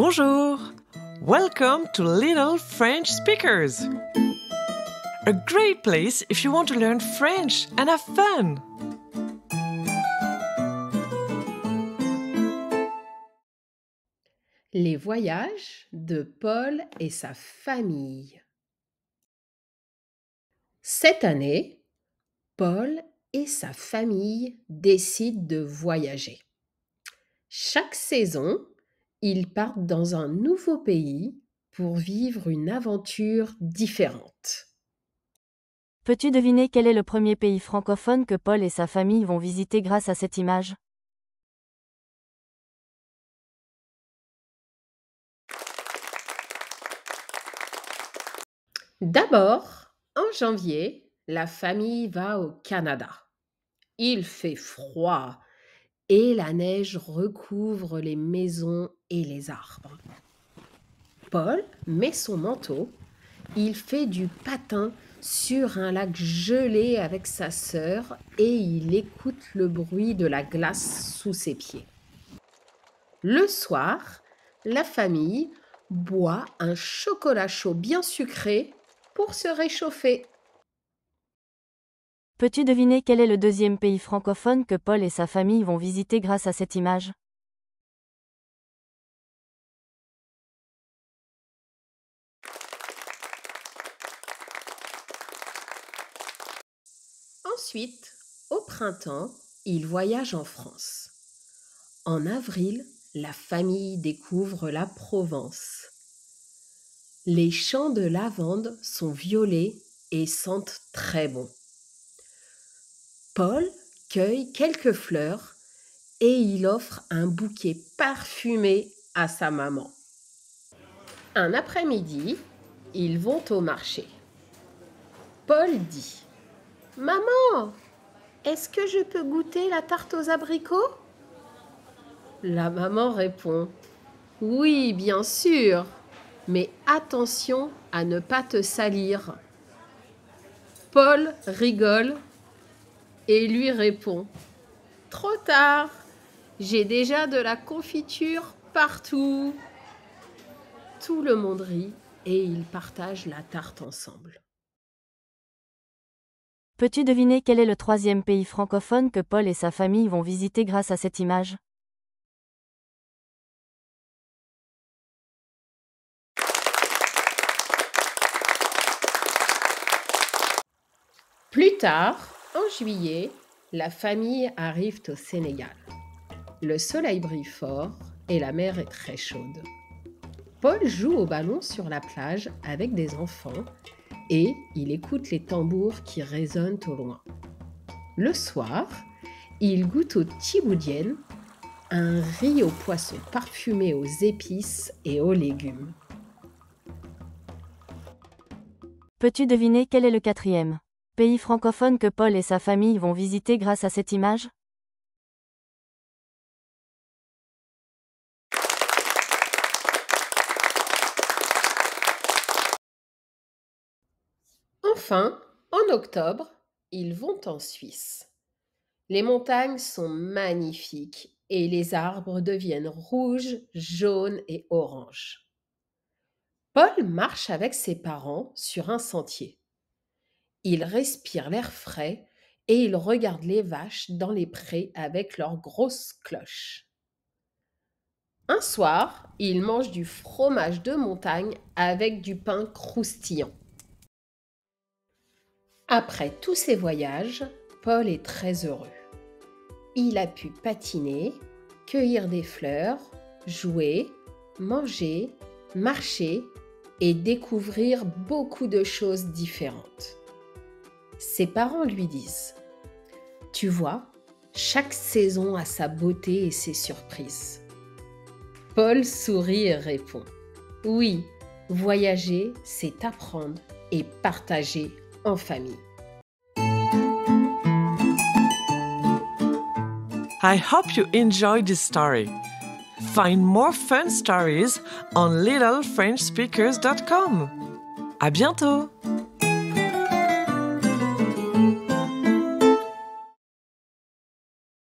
Bonjour! Welcome to Little French Speakers! A great place if you want to learn French and have fun! Les voyages de Paul et sa famille. Cette année, Paul et sa famille décident de voyager. Chaque saison, ils partent dans un nouveau pays pour vivre une aventure différente. Peux-tu deviner quel est le premier pays francophone que Paul et sa famille vont visiter grâce à cette image? D'abord, en janvier, la famille va au Canada. Il fait froid et la neige recouvre les maisons et les arbres. Paul met son manteau, il fait du patin sur un lac gelé avec sa sœur et il écoute le bruit de la glace sous ses pieds. Le soir, la famille boit un chocolat chaud bien sucré pour se réchauffer. Peux-tu deviner quel est le deuxième pays francophone que Paul et sa famille vont visiter grâce à cette image? Ensuite, au printemps, ils voyagent en France. En avril, la famille découvre la Provence. Les champs de lavande sont violets et sentent très bon. Paul cueille quelques fleurs et il offre un bouquet parfumé à sa maman. Un après-midi, ils vont au marché. Paul dit : « Maman, est-ce que je peux goûter la tarte aux abricots ? » La maman répond : « Oui, bien sûr, mais attention à ne pas te salir. » Paul rigole et lui répond : « Trop tard, j'ai déjà de la confiture partout. » Tout le monde rit et ils partagent la tarte ensemble. Peux-tu deviner quel est le troisième pays francophone que Paul et sa famille vont visiter grâce à cette image? Plus tard, en juillet, la famille arrive au Sénégal. Le soleil brille fort et la mer est très chaude. Paul joue au ballon sur la plage avec des enfants et il écoute les tambours qui résonnent au loin. Le soir, il goûte au tiboudienne, un riz aux poissons parfumé aux épices et aux légumes. Peux-tu deviner quel est le quatrième pays francophone que Paul et sa famille vont visiter grâce à cette image? Enfin, en octobre, ils vont en Suisse. Les montagnes sont magnifiques et les arbres deviennent rouges, jaunes et oranges. Paul marche avec ses parents sur un sentier. Il respire l'air frais et il regarde les vaches dans les prés avec leurs grosses cloches. Un soir, il mange du fromage de montagne avec du pain croustillant. Après tous ces voyages, Paul est très heureux. Il a pu patiner, cueillir des fleurs, jouer, manger, marcher et découvrir beaucoup de choses différentes. Ses parents lui disent : « Tu vois, chaque saison a sa beauté et ses surprises. » Paul sourit et répond : « Oui, voyager, c'est apprendre et partager en famille. » I hope you enjoyed this story. Find more fun stories on littlefrenchspeakers.com. À bientôt!